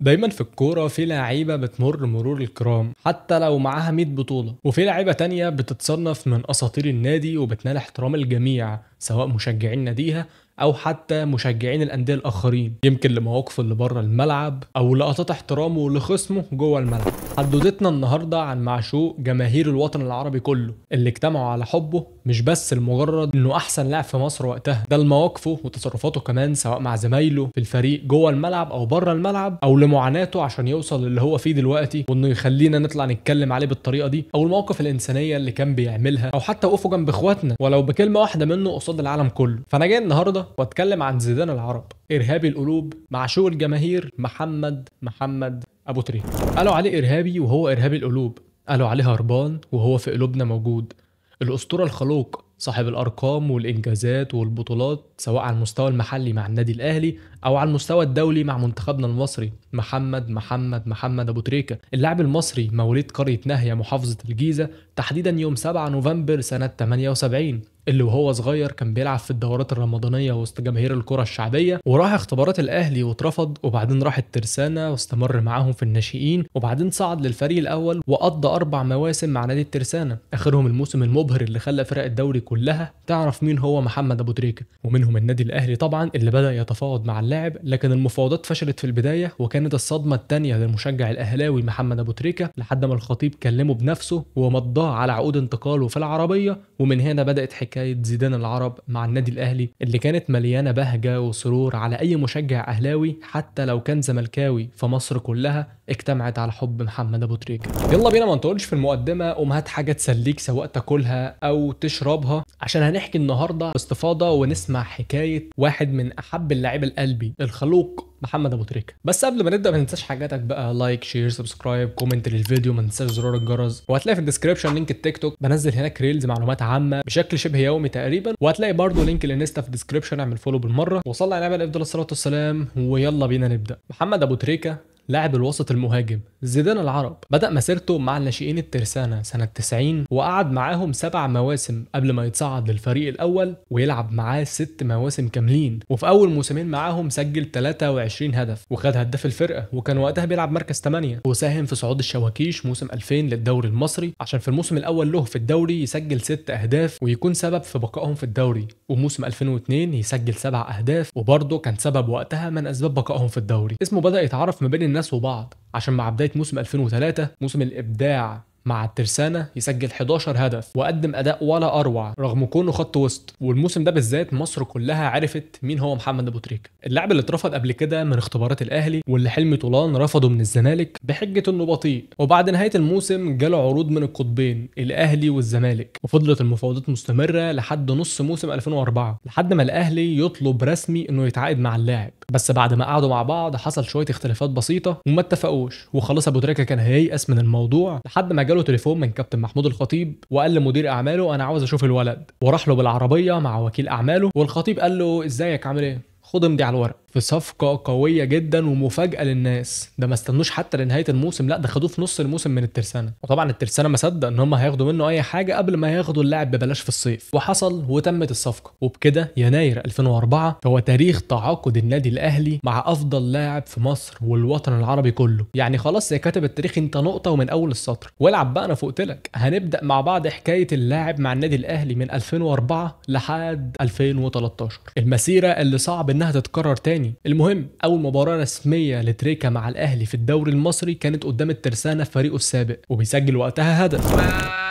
دايما في الكورة في لعيبة بتمر مرور الكرام حتى لو معاها 100 بطولة، وفي لعيبة تانية بتتصنف من أساطير النادي وبتنال احترام الجميع سواء مشجعين ناديها أو حتى مشجعين الأندية الآخرين، يمكن لمواقفه اللي بره الملعب أو لقطات احترامه لخصمه جوه الملعب. حدودتنا النهاردة عن معشوق جماهير الوطن العربي كله اللي اجتمعوا على حبه، مش بس لمجرد إنه أحسن لاعب في مصر وقتها، ده لمواقفه وتصرفاته كمان سواء مع زمايله في الفريق جوه الملعب أو بره الملعب، أو لمعاناته عشان يوصل للي هو فيه دلوقتي وإنه يخلينا نطلع نتكلم عليه بالطريقة دي، أو المواقف الإنسانية اللي كان بيعملها، أو حتى وقوفه جنب إخواتنا ولو بكلمة واحدة منه قصاد العالم كله. فأنا جاي النهاردة واتكلم عن زيدان العرب، ارهابي القلوب، معشوق الجماهير، محمد ابو تريكة. قالوا عليه ارهابي وهو ارهابي القلوب، قالوا عليه هربان وهو في قلوبنا موجود. الاسطوره الخلوق، صاحب الارقام والانجازات والبطولات سواء على المستوى المحلي مع النادي الاهلي او على المستوى الدولي مع منتخبنا المصري. محمد ابو تريكة، اللاعب المصري مواليد قريه ناهيه محافظه الجيزه، تحديدا يوم 7 نوفمبر سنه 78، اللي وهو صغير كان بيلعب في الدورات الرمضانيه وسط جماهير الكره الشعبيه، وراح اختبارات الاهلي واترفض، وبعدين راح الترسانه واستمر معاهم في الناشئين، وبعدين صعد للفريق الاول وقضى 4 مواسم مع نادي الترسانه، اخرهم الموسم المبهر اللي خلى فرق الدوري كلها تعرف مين هو محمد ابو تريكة، ومنهم النادي الاهلي طبعا اللي بدا يتفاوض مع اللاعب، لكن المفاوضات فشلت في البدايه، وكانت الصدمه الثانيه للمشجع الاهلاوي محمد ابو تريكة لحد ما الخطيب كلمه بنفسه ومضاه على عقود انتقاله في العربيه. ومن هنا بدات حكايه زيدان العرب مع النادي الاهلي اللي كانت مليانه بهجه وسرور على اي مشجع اهلاوي حتى لو كان زملكاوي، فمصر كلها اجتمعت على حب محمد ابو تريكة. يلا بينا ما نطولش في المقدمه، قوم هات حاجه تسليك سواء تاكلها او تشربها، عشان هنحكي النهارده باستفاضه ونسمع حكايه واحد من احب اللاعيبه القلبي الخلوق محمد ابو تريكة. بس قبل ما نبدا ما تنساش حاجاتك بقى، لايك شير سبسكرايب كومنت للفيديو، ما تنساش زرار الجرس، وهتلاقي في الديسكربشن لينك التيك توك، بنزل هناك ريلز معلومات عامه بشكل شبه يومي تقريبا، وهتلاقي برضو لينك الانستا في الديسكربشن، اعمل فولو بالمره. وصلى على النبي افضل الصلاه والسلام، ويلا بينا نبدا. محمد ابو تريكة لاعب الوسط المهاجم زيدان العرب، بدأ مسيرته مع الناشئين الترسانة سنة 90 وقعد معاهم 7 مواسم قبل ما يتصعد للفريق الأول ويلعب معاه 6 مواسم كاملين، وفي أول موسمين معاهم سجل 23 هدف وخد هداف الفرقة، وكان وقتها بيلعب مركز 8، وساهم في صعود الشواكيش موسم 2000 للدوري المصري عشان في الموسم الأول له في الدوري يسجل 6 أهداف ويكون سبب في بقائهم في الدوري، وموسم 2002 يسجل 7 أهداف وبرضه كان سبب وقتها من أسباب بقائهم في الدوري. اسمه بدأ يتعرف ما بين الناس وبعض عشان مع بداية موسم 2003 موسم الإبداع مع الترسانة يسجل 11 هدف وقدم أداء ولا أروع رغم كونه خط وسط، والموسم ده بالذات مصر كلها عرفت مين هو محمد أبو تريكة، اللاعب اللي اترفض قبل كده من اختبارات الأهلي واللي حلمي طولان رفضه من الزمالك بحجة إنه بطيء، وبعد نهاية الموسم جاله عروض من القطبين الأهلي والزمالك، وفضلت المفاوضات مستمرة لحد نص موسم 2004 لحد ما الأهلي يطلب رسمي إنه يتعاقد مع اللاعب، بس بعد ما قعدوا مع بعض حصل شوية اختلافات بسيطة وما اتفقوش، وخلاص أبو تريكة كان هييأس من الموضوع لحد ما جاله تليفون من كابتن محمود الخطيب وقال لمدير اعماله انا عاوز اشوف الولد، وراح له بالعربيه مع وكيل اعماله، والخطيب قال له ازيك عامل ايه، خد امضي على الورق، في صفقه قويه جدا ومفاجاه للناس، ده ما استنوش حتى لنهايه الموسم، لا ده خدوه في نص الموسم من الترسانه، وطبعا الترسانه ما صدق ان هم هياخدوا منه اي حاجه قبل ما ياخدوا اللاعب ببلاش في الصيف، وحصل وتمت الصفقه، وبكده يناير 2004 هو تاريخ تعاقد النادي الاهلي مع افضل لاعب في مصر والوطن العربي كله، يعني خلاص زي كاتب التاريخ انت نقطه ومن اول السطر، والعب بقى انا فوقت لك. هنبدا مع بعض حكايه اللاعب مع النادي الاهلي من 2004 لحد 2013، المسيره اللي صعب انها تتكرر تاني. المهم اول مباراه رسميه لتريكة مع الاهلي في الدوري المصري كانت قدام الترسانه في فريقه السابق، وبيسجل وقتها هدف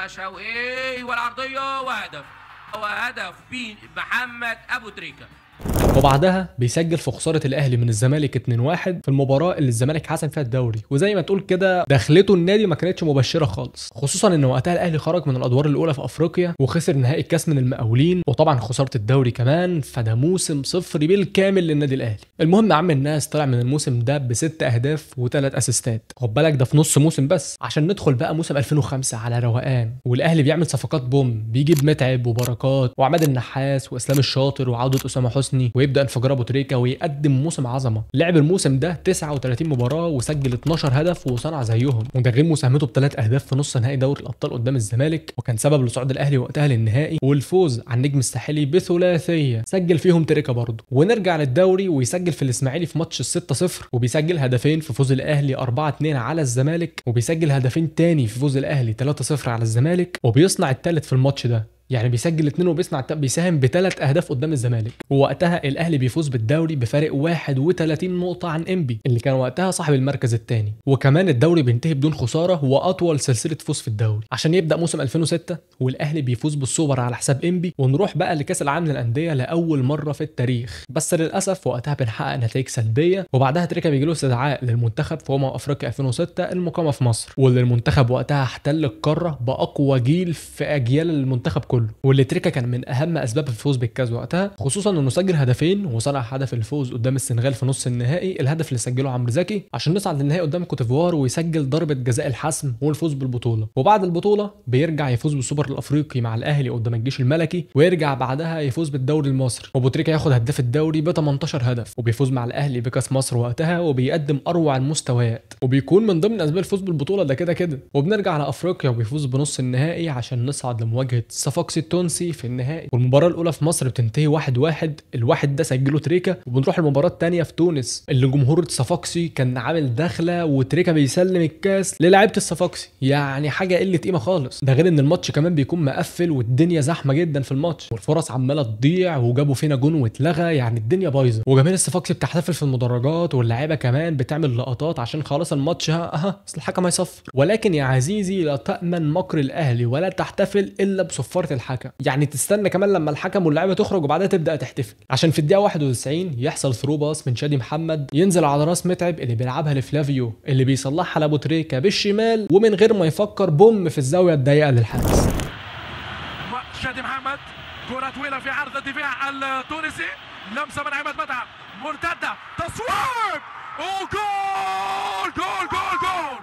شوقي والعرضيه وهدف، وهدف محمد ابو تريكة. وبعدها بيسجل في خساره الاهلي من الزمالك 2-1 في المباراه اللي الزمالك حسم فيها الدوري، وزي ما تقول كده دخلته النادي ما كانتش مبشره خالص، خصوصا ان وقتها الاهلي خرج من الادوار الاولى في افريقيا وخسر نهائي الكاس من المقاولين، وطبعا خساره الدوري كمان، فده موسم صفري بالكامل للنادي الاهلي. المهم يا عم الناس طلع من الموسم ده ب6 اهداف و3 اسيستات، خد بالك ده في نص موسم بس، عشان ندخل بقى موسم 2005 على روقان، والاهلي بيعمل صفقات بوم، بيجيب متعب وبركات وعماد النحاس واسلام الشاطر وعوده اسامه حسني حسني، ويبدا انفجار ابو تريكه ويقدم موسم عظمه. لعب الموسم ده 39 مباراه وسجل 12 هدف وصنع زيهم، وده غير مساهمته ب3 اهداف في نص نهائي دوري الابطال قدام الزمالك، وكان سبب لصعود الاهلي وقتها للنهائي والفوز على النجم الساحلي بثلاثيه سجل فيهم تريكه برضه. ونرجع للدوري ويسجل في الاسماعيلي في ماتش 6-0، وبيسجل هدفين في فوز الاهلي 4-2 على الزمالك، وبيسجل هدفين تاني في فوز الاهلي 3-0 على الزمالك، وبيصنع الثالث في الماتش ده. يعني بيسجل 2 بيساهم ب3 اهداف قدام الزمالك. ووقتها الاهلي بيفوز بالدوري بفارق 31 نقطه عن انبي اللي كان وقتها صاحب المركز الثاني. وكمان الدوري بينتهي بدون خساره واطول سلسله فوز في الدوري، عشان يبدا موسم 2006 والاهلي بيفوز بالسوبر على حساب انبي، ونروح بقى لكاس العالم للانديه لاول مره في التاريخ. بس للاسف وقتها بنحقق نتائج سلبيه، وبعدها تريكا بيجي له استدعاء للمنتخب في افريقيا 2006 المقامه في مصر، واللي المنتخب وقتها احتل القاره باقوى جيل في اجيال المنتخب كله، واللي تريكا كان من اهم اسباب الفوز بالكاس وقتها، خصوصا انه سجل هدفين وصنع هدف الفوز قدام السنغال في نص النهائي، الهدف اللي سجله عمرو زكي عشان نصعد للنهائي قدام كوتيفوار، ويسجل ضربه جزاء الحسم والفوز بالبطوله. وبعد البطوله بيرجع يفوز بالسوبر الافريقي مع الاهلي قدام الجيش الملكي، ويرجع بعدها يفوز بالدوري المصري، وابو تريكا ياخد هداف الدوري ب 18 هدف، وبيفوز مع الاهلي بكاس مصر وقتها، وبيقدم اروع المستويات، وبيكون من ضمن اسباب الفوز بالبطوله ده كده. وبنرجع لافريقيا وبيفوز بنص النهائي عشان نصعد لمواجهه صفاقسي التونسي في النهائي، والمباراه الاولى في مصر بتنتهي 1-1، الواحد ده سجله تريكا. وبنروح المباراه الثانيه في تونس اللي جمهور صفاقسي كان عامل دخله وتريكا بيسلم الكاس للاعيبه الصفاقسي، يعني حاجه قله قيمه خالص. ده غير ان الماتش كمان بيكون مقفل والدنيا زحمه جدا في الماتش، والفرص عماله تضيع، وجابوا فينا جون واتلغى، يعني الدنيا بايظه. وجماهير الصفاقسي بتحتفل في المدرجات، واللاعيبه كمان بتعمل لقطات عشان خلاص الماتش اصل الحكم هيصفر. ولكن يا عزيزي لا تامن مكر الاهلي ولا تحتفل الا بصفاره الحكم، يعني تستنى كمان لما الحكم واللاعيبه تخرج وبعدها تبدا تحتفل، عشان في الدقيقه 91 يحصل ثرو باص من شادي محمد ينزل على راس متعب اللي بيلعبها لفلافيو اللي بيصلحها لابو تريكا بالشمال، ومن غير ما يفكر بوم في الزاويه الضيقه للحارس. شادي محمد كره طويله في عرض الدفاع التونسي، لمسه من عماد متعب، مرتده، تصويب، وجول جول جول جول،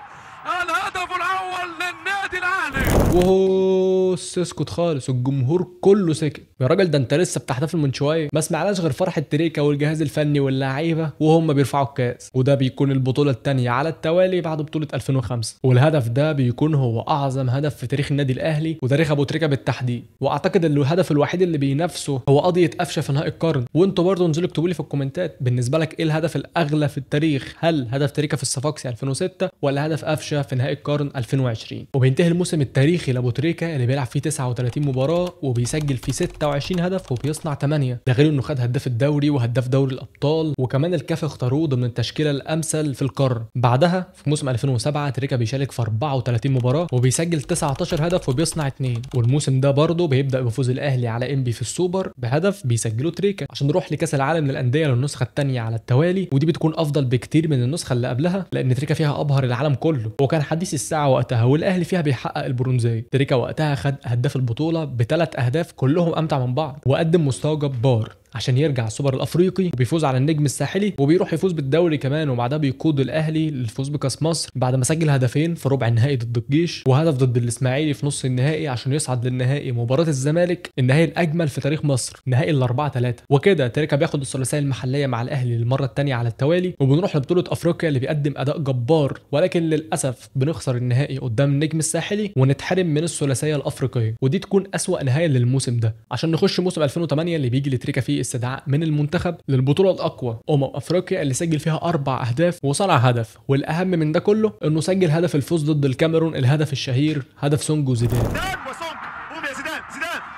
الهدف الاول للنادي الاهلي. وهو اسكت خالص، الجمهور كله سكت. يا راجل ده انت لسه بتحتفل من شويه، ما سمعناش غير فرحه تريكا والجهاز الفني واللاعيبه وهم بيرفعوا الكاس. وده بيكون البطوله الثانيه على التوالي بعد بطوله 2005، والهدف ده بيكون هو اعظم هدف في تاريخ النادي الاهلي وتاريخ ابو تريكه بالتحديد. واعتقد ان الهدف الوحيد اللي بينافسه هو قضيه قفشه في نهائي القرن. وانتوا برضه انزلوا اكتبوا لي في الكومنتات بالنسبه لك ايه الهدف الاغلى في التاريخ، هل هدف تريكا في الصفاقسي 2006 ولا هدف قفشه في نهائي القرن 2020. وبينتهي الموسم التاريخي لابو تريكا اللي بيلعب فيه 39 مباراه وبيسجل فيه 26 هدف وبيصنع 8، ده غير انه خد هداف الدوري وهداف دوري الابطال، وكمان الكاف اختاروه ضمن التشكيله الامثل في القاره. بعدها في موسم 2007 تريكا بيشارك في 34 مباراه وبيسجل 19 هدف وبيصنع 2، والموسم ده برضه بيبدا بفوز الاهلي على انبي في السوبر بهدف بيسجله تريكا، عشان نروح لكاس العالم للانديه للنسخه الثانيه على التوالي، ودي بتكون افضل بكتير من النسخه اللي قبلها لان تريكا فيها ابهر العالم كله، وكان حديث الساعه وقتها، والاهلي فيها بيحقق البرونزيه. تريكا وقتها خد هداف البطوله ب3 اهداف كلهم امتع من بعض، وقدم مستوى جبار عشان يرجع السوبر الافريقي، وبيفوز على النجم الساحلي، وبيروح يفوز بالدوري كمان، وبعدها بيقود الاهلي للفوز بكاس مصر بعد ما سجل هدفين في ربع النهائي ضد الجيش، وهدف ضد الاسماعيلي في نص النهائي عشان يصعد للنهائي مباراه الزمالك، النهائي الاجمل في تاريخ مصر، نهائي ال4-3. وكده تريكا بياخد الثلاثيه المحليه مع الاهلي للمره الثانيه على التوالي، وبنروح لبطوله افريقيا اللي بيقدم اداء جبار، ولكن للاسف بنخسر النهائي قدام النجم الساحلي ونتحرم من الثلاثيه الافريقيه، ودي تكون اسوأ نهايه للموسم ده، عشان نخش موسم 2008 اللي بيجي لتريكا فيه استدعاء من المنتخب للبطوله الاقوى افريقيا اللي سجل فيها 4 اهداف وصنع هدف، والاهم من ده كله انه سجل هدف الفوز ضد الكاميرون، الهدف الشهير هدف سونج وزيدان. زيدان وسونج، قوم يا زيدان،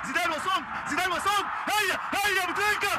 زيدان وسونج، زيدان وسونج، هيا ابو تريكا،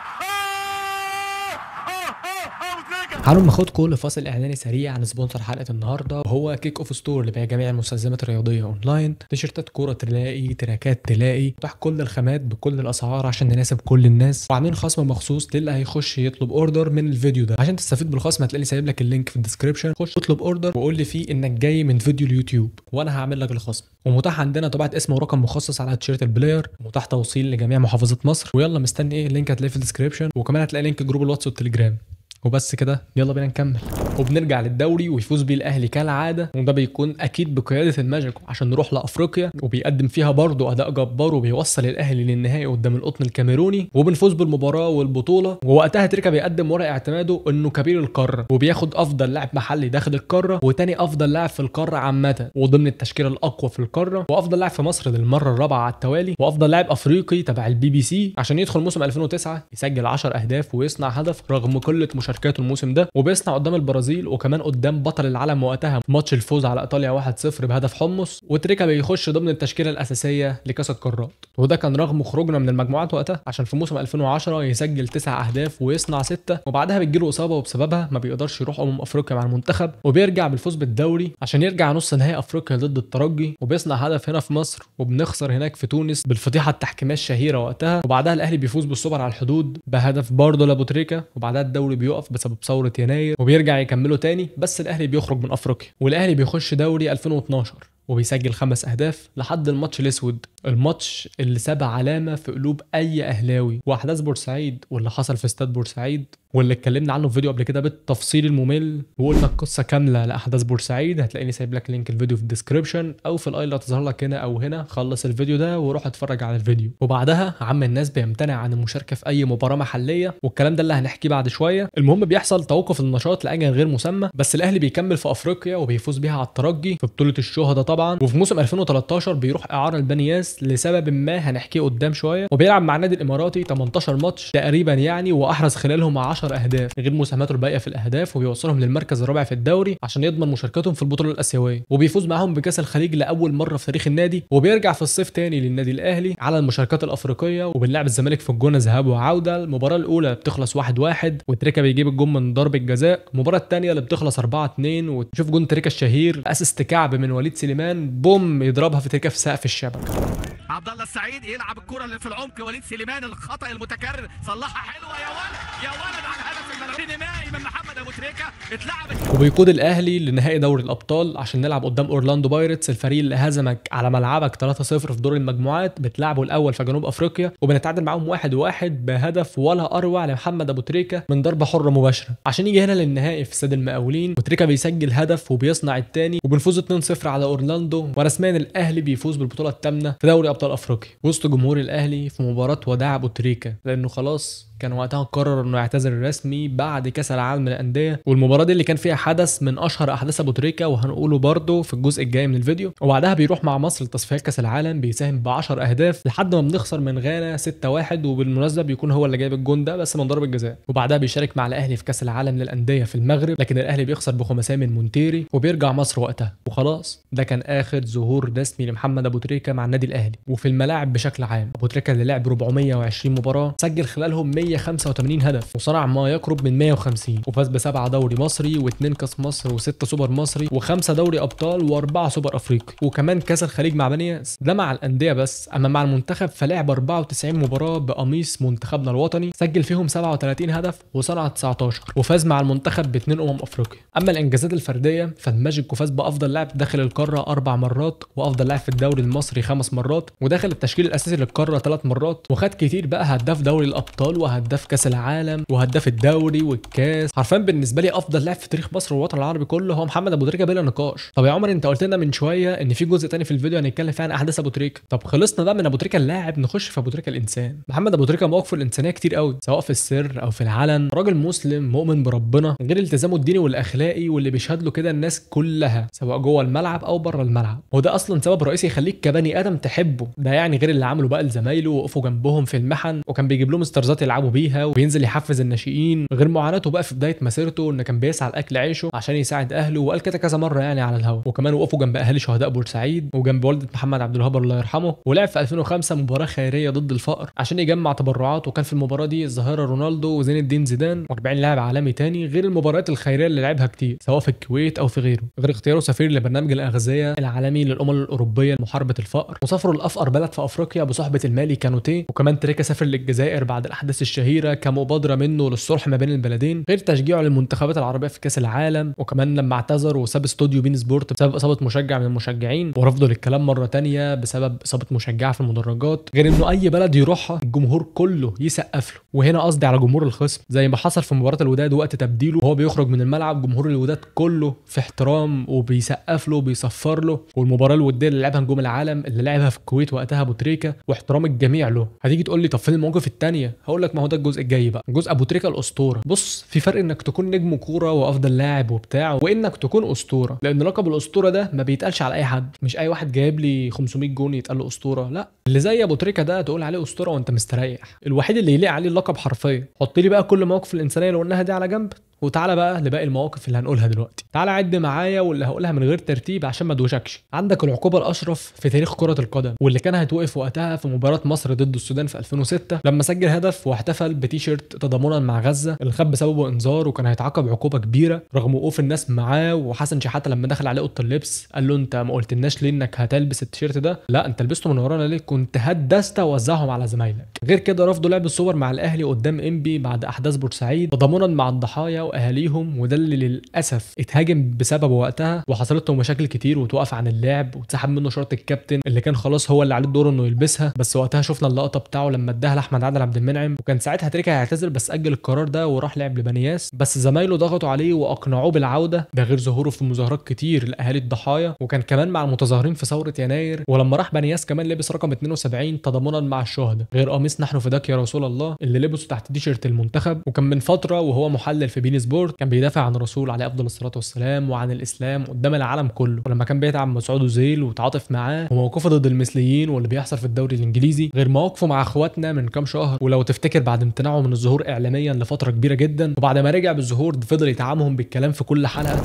ابو تريكا. تعالوا ناخدكم لفاصل اعلاني سريع عن سبونسر حلقه النهارده، وهو كيك اوف ستور اللي بيع جميع المستلزمات الرياضيه اونلاين، تيشيرتات كوره تلاقي، تراكات تلاقي، تحت كل الخامات بكل الاسعار عشان نناسب كل الناس، وعاملين خصم مخصوص للي هيخش يطلب اوردر من الفيديو ده. عشان تستفيد بالخصم هتلاقي سايب لك اللينك في الديسكربشن، خش اطلب اوردر وقول لي فيه انك جاي من فيديو اليوتيوب وانا هعمل لك الخصم. ومتاح عندنا طبعه اسم ورقم مخصص على تيشيرت البلاير، متاح توصيل لجميع محافظات مصر. ويلا مستني ايه؟ اللينك هتلاقيه في الديسكربشن، وكمان هتلاقي لينك جروب الواتس والتليجرام. وبس كده يلا بينا نكمل. وبنرجع للدوري ويفوز بيه الاهلي كالعاده، وده بيكون اكيد بقياده الماجيكو عشان نروح لافريقيا، وبيقدم فيها برضه اداء جبار وبيوصل الاهلي للنهائي قدام القطن الكاميروني وبنفوز بالمباراه والبطوله. ووقتها تريكا بيقدم ورق اعتماده انه كبير القاره وبياخد افضل لاعب محلي داخل القاره وتاني افضل لاعب في القاره عامه وضمن التشكيله الاقوى في القاره وافضل لاعب في مصر للمره الرابعه على التوالي وافضل لاعب افريقي تبع BBC عشان يدخل موسم 2009 يسجل 10 اهداف ويصنع هدف رغم قله مشاركاته الموسم ده، وبيصنع قدام البرازيل وكمان قدام بطل العالم وقتها في ماتش الفوز على ايطاليا 1-0 بهدف حمص. وتريكا بيخش ضمن التشكيله الاساسيه لكاس القارات، وده كان رغم خروجنا من المجموعات وقتها عشان في موسم 2010 يسجل 9 اهداف ويصنع 6، وبعدها بتجيله اصابه وبسببها ما بيقدرش يروح افريقيا مع المنتخب، وبيرجع بالفوز بالدوري عشان يرجع نص نهائي افريقيا ضد الترجي وبيصنع هدف هنا في مصر وبنخسر هناك في تونس بالفضيحه التحكيميه الشهيره وقتها. وبعدها الاهلي بيفوز بالسوبر على الحدود بهدف برضه لابو تريكا، وبعدها الدوري بيقف بسبب ثوره يناير وبيرجع يكمله تاني، بس الاهلي بيخرج من افريقيا والاهلي بيخش دوري 2012 وبيسجل 5 اهداف لحد الماتش الاسود، الماتش اللي ساب علامه في قلوب اي اهلاوي، واحداث بورسعيد واللي حصل في استاد بورسعيد واللي اتكلمنا عنه في فيديو قبل كده بالتفصيل الممل وقلنا القصه كامله لاحداث بورسعيد. هتلاقيني سايب لك لينك الفيديو في الديسكربشن او في الاي اللي هتظهر لك هنا او هنا. خلص الفيديو ده وروح اتفرج على الفيديو. وبعدها عم الناس بيمتنع عن المشاركه في اي مباراه محليه، والكلام ده اللي هنحكيه بعد شويه. المهم بيحصل توقف النشاط لاجل غير مسمى، بس الاهلي بيكمل في افريقيا وبيفوز بيها على الترجي في بطوله الشهداء طبعا. وفي موسم 2013 بيروح اعاره لبنياس لسبب ما هنحكيه قدام شويه، وبيلعب مع النادي الاماراتي 18 ماتش تقريبا يعني، واحرز خلالهم 10 اهداف غير مساهماته الباقيه في الاهداف، وبيوصلهم للمركز الرابع في الدوري عشان يضمن مشاركتهم في البطوله الاسيويه، وبيفوز معاهم بكاس الخليج لاول مره في تاريخ النادي. وبيرجع في الصيف تاني للنادي الاهلي على المشاركات الافريقيه، وبنلعب الزمالك في الجونه ذهاب وعوده. المباراه الاولى بتخلص 1-1 وتريكا بيجيب الجون من ضربه جزاء. المباراه الثانيه اللي بتخلص 4-2 وتشوف جون تريكا الشهير اسيست كعب من وليد سليمان بوم يضربها في تريكا في سقف الشبكه. عبد الله السعيد يلعب الكره اللي في العمق، وليد سليمان الخطا المتكرر صلحها حلوه يا ولد يا ولد على الهدف السينمائي من محمد ابو تريكه اتلعبت. وبيقود الاهلي لنهائي دوري الابطال عشان نلعب قدام اورلاندو بايرتس، الفريق اللي هزمك على ملعبك 3-0 في دور المجموعات. بتلعبه الاول في جنوب افريقيا وبنتعادل معاهم 1-1 بهدف ولا اروع لمحمد ابو تريكه من ضربه حره مباشره عشان يجي هنا للنهائي في استاد المقاولين. وتريكا بيسجل هدف وبيصنع الثاني وبنفوز 2-0 على اورلاندو، ورسميا الاهلي بيفوز بالبطوله الثامنه في دوري ابطال افريقيا وسط جمهور الاهلي في مباراه وداع ابو تريكه، لانه خلاص كان وقتها قرر انه يعتزل رسمي بعد كاس العالم للانديه. والمباراه دي اللي كان فيها حدث من اشهر احداث ابو تريكه وهنقوله برده في الجزء الجاي من الفيديو. وبعدها بيروح مع مصر لتصفيات كاس العالم بيساهم ب10 اهداف لحد ما بنخسر من غانا 6-1، وبالمناسبه بيكون هو اللي جايب الجون ده بس من ضربه جزاء. وبعدها بيشارك مع الاهلي في كاس العالم للانديه في المغرب، لكن الاهلي بيخسر بخماسيه من مونتيري وبيرجع مصر وقتها. وخلاص ده كان اخر ظهور رسمي لمحمد ابو تريكه مع النادي الاهلي. وفي الملاعب بشكل عام ابو تريكه اللي لعب 420 مباراه سجل خلالهم 185 هدف وصنع ما يقرب من 150، وفاز ب7 دوري مصري و2 كاس مصر و6 سوبر مصري و5 دوري ابطال و4 سوبر افريقي، وكمان كاس الخليج مع بنياس. ده مع الانديه بس. اما مع المنتخب فلعب 94 مباراه بقميص منتخبنا الوطني، سجل فيهم 37 هدف وصنع 19، وفاز مع المنتخب ب2 افريقيا. اما الانجازات الفرديه فالماجيكو فاز بافضل لاعب داخل القاره 4 مرات، وافضل لاعب في الدوري المصري 5 مرات، وداخل التشكيل الاساسي للقاره 3 مرات، وخد كتير بقى هداف دوري الابطال وهداف كاس العالم وهداف الدوري والكاس. حرفيا بالنسبه لي افضل لاعب في تاريخ مصر والوطن العربي كله هو محمد ابو تريكه بلا نقاش. طب يا عمر انت قلت لنا من شويه ان في جزء تاني في الفيديو هنتكلم فيه عن احداث ابو تريكه. طب خلصنا بقى من ابو تريكه اللاعب نخش في ابو تريكه الانسان. محمد ابو تريكه مواقفه الانسانيه كتير قوي سواء في السر او في العلن. راجل مسلم مؤمن بربنا غير التزامه الديني والاخلاقي واللي بيشهد له كده الناس كلها سواء جوه الملعب او بره الملعب، وده اصلا سبب رئيسي يخليك كبني ادم تحبه. ده يعني غير اللي عمله بقى لزمايله وقفوا جنبهم في المحن وكان بيجيب لهم استرزات يلعبوا بيها وبينزل يحفز الناشئين، غير معاناته بقى في بدايه مسيرته ان كان بيسعى لاكل عيشه عشان يساعد اهله، وقال كده كذا مره يعني على الهوا. وكمان وقفوا جنب اهالي شهداء بورسعيد وجنب والده محمد عبد الوهاب الله يرحمه. ولعب في 2005 مباراه خيريه ضد الفقر عشان يجمع تبرعات، وكان في المباراه دي الظاهره رونالدو وزين الدين زيدان و40 لاعب عالمي تاني، غير المباريات الخيريه اللي لعبها كتير سواء في الكويت او في غيره، غير اختياره سفير لبرنامج الاغذيه العالمي للامم الاوروبيه لمحاربه الفقر، وسافروا لافقر بلد في افريقيا بصحبه المالي كانوتيه. وكمان تريكا سافر للجزائر بعد الاحداث الشهيره كمبادره منه للصلح ما بين البلدين، غير تشجيعه للمنتخبات العربيه في كاس العالم، وكمان لما اعتذر وساب استوديو بين سبورت بسبب اصابه مشجع من المشجعين ورفضه للكلام مره تانية بسبب اصابه مشجعه في المدرجات. غير انه اي بلد يروحها الجمهور كله يسقف له، وهنا قصدي على جمهور الخصم، زي ما حصل في مباراه الوداد وقت تبديله وهو بيخرج من الملعب جمهور الوداد كله في احترام وبيسقف له وبيصفر له. والمباراه الوديه اللي لعبها نجوم العالم اللي لعبها في الكويت وقتها ابو تريكه واحترام الجميع له. هتيجي تقول لي طب فين المواقف الثانيه؟ هقول لك ما هو ده الجزء الجاي بقى، جزء ابو تريكه الاسطوره. بص، في فرق انك تكون نجم كوره وافضل لاعب وبتاع، وانك تكون اسطوره، لان لقب الاسطوره ده ما بيتقالش على اي حد. مش اي واحد جايب لي 500 جون يتقال له اسطوره، لا، اللي زي ابو تريكه ده تقول عليه اسطوره وانت مستريح، الوحيد اللي يليق عليه اللقب حرفيا. حط لي بقى كل مواقف الانسانيه اللي قلناها دي على جنب، وتعالى بقى لباقي المواقف اللي هنقولها دلوقتي. تعالى عد معايا واللي هقولها من غير ترتيب عشان ما ادوشكش. عندك العقوبه الاشرف في تاريخ كره القدم، واللي كان هيتوقف وقتها في مباراه مصر ضد السودان في 2006 لما سجل هدف واحتفل بتيشيرت تضامنا مع غزه اللي خد بسببه انذار وكان هيتعاقب عقوبه كبيره رغم وقوف الناس معاه. وحسن شحاته لما دخل عليه اوضه اللبس قال له انت ما قلتلناش ليه انك هتلبس التيشيرت ده؟ لا انت لبسته من ورانا ليه؟ كنت هدست ووزعهم على زمايلك. غير كده رفضوا لعب الصور مع الاهلي قدام انبي بعد احداث بورسعيد تضامنا مع الضحايا واهاليهم، وده اللي للاسف اتهاجم بسببه وقتها وحصلت له مشاكل كتير وتوقف عن اللعب واتسحب منه شرط الكابتن اللي كان خلاص هو اللي عليه الدور انه يلبسها. بس وقتها شفنا اللقطه بتاعه لما اداها لاحمد عادل عبد المنعم، وكان ساعتها تريكه هيعتذر بس اجل القرار ده وراح لعب لبنياس، بس زمايله ضغطوا عليه واقنعوه بالعوده. ده غير ظهوره في مظاهرات كتير لاهالي الضحايا، وكان كمان مع المتظاهرين في ثوره يناير. ولما راح بنياس كمان لبس رقم 72 تضامنا مع الشهداء، غير قميص نحن فداك يا رسول الله اللي لبسه تحت تيشيرت المنتخب. وكان من فتره وهو محلل في بين سبورت كان بيدافع عن الرسول عليه افضل الصلاه والسلام وعن الاسلام قدام العالم كله، ولما كان بيدعم مسعود اوزيل وتعاطف معاه، وموقفه ضد المثليين واللي بيحصل في الدوري الانجليزي، غير مواقفه مع اخواتنا من كام شهر. ولو تفتكر بعد امتناعه من الظهور اعلاميا لفتره كبيره جدا، وبعد ما رجع بالظهور فضل يتعامهم بالكلام في كل حلقه.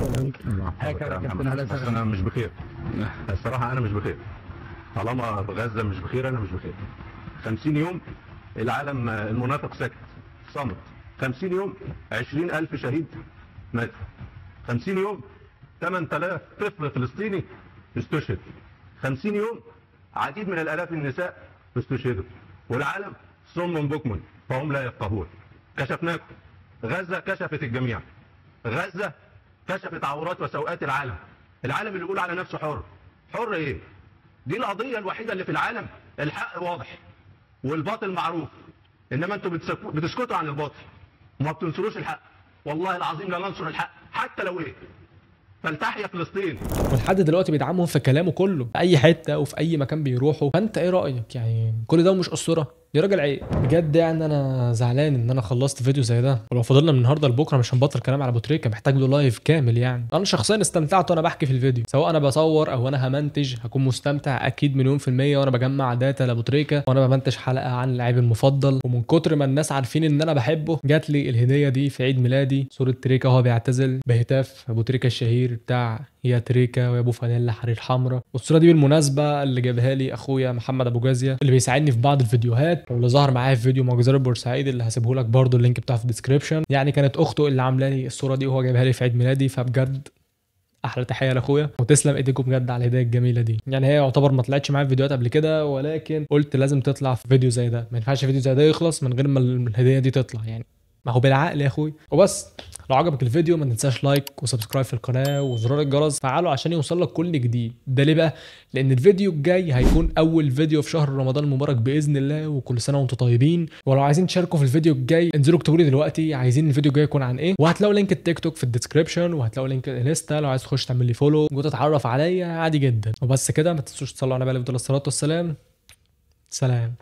بس انا مش بخير الصراحه، انا مش بخير طالما غزه مش بخير، انا مش بخير. 50 يوم العالم المنافق ساكت صامت، 50 يوم 20,000 شهيد مات، 50 يوم 8,000 طفل فلسطيني استشهد، 50 يوم عديد من الالاف النساء استشهدوا، والعالم صم بكم فهم لا يفقهون. كشفناكم، غزه كشفت الجميع، غزه كشفت عورات وسوءات العالم. العالم اللي بيقول على نفسه حر، حر ايه؟ دي القضيه الوحيده اللي في العالم الحق واضح والباطل معروف، انما انتوا بتسكتوا عن الباطل وما بتنصروش الحق. والله العظيم لا ننصر الحق حتى لو ايه، فلتحيا فلسطين. ولحد دلوقتي بيدعمهم في كلامه كله في اي حته وفي اي مكان بيروحوا. فانت ايه رايك؟ يعني كل ده ومش اسطوره يا راجل؟ عيب بجد. يعني انا زعلان ان انا خلصت فيديو زي ده، ولو فضلنا من النهارده لبكره مش هنبطل كلام على ابو تريكه، محتاج له لايف كامل. يعني انا شخصيا استمتعت وانا بحكي في الفيديو، سواء انا بصور او انا همنتج هكون مستمتع اكيد مليون في الميه وانا بجمع داتا لابو تريكه وانا بمنتج حلقه عن اللاعب المفضل. ومن كتر ما الناس عارفين ان انا بحبه جات لي الهديه دي في عيد ميلادي، صوره تريكه وهو بيعتزل بهتاف ابو تريكه الشهير بتاع يا تريكه ويا ابو فانيلا حرير حمراء. والصوره دي بالمناسبه اللي جابها لي اخويا محمد ابو جازيه اللي بيساعدني في بعض الفيديوهات، واللي ظهر معايا في فيديو معجزات بورسعيد اللي هسيبه لك برده اللينك بتاعه في الديسكربشن. يعني كانت اخته اللي عامله لي الصوره دي وهو جايبها لي في عيد ميلادي، فبجد احلى تحيه لاخويا وتسلم ايديكم بجد على الهديه الجميله دي. يعني هي يعتبر ما طلعتش معايا في فيديوهات قبل كده، ولكن قلت لازم تطلع في فيديو زي ده، ما ينفعش فيديو زي ده يخلص من غير ما الهديه دي تطلع، يعني ما هو بالعقل يا اخوي. وبس لو عجبك الفيديو ما تنساش لايك وسبسكرايب في القناه وزرار الجرس فعله عشان يوصل لك كل جديد. ده ليه بقى؟ لان الفيديو الجاي هيكون اول فيديو في شهر رمضان المبارك باذن الله، وكل سنه وانتم طيبين. ولو عايزين تشاركوا في الفيديو الجاي انزلوا اكتبوا لي دلوقتي عايزين الفيديو الجاي يكون عن ايه، وهتلاقوا لينك التيك توك في الديسكربشن، وهتلاقوا لينك الانستا لو عايز تخش تعمل لي فولو وتتعرف عليا عادي جدا. وبس كده، ما تنسوش تصلوا على النبي عليه الصلاه والسلام. سلام.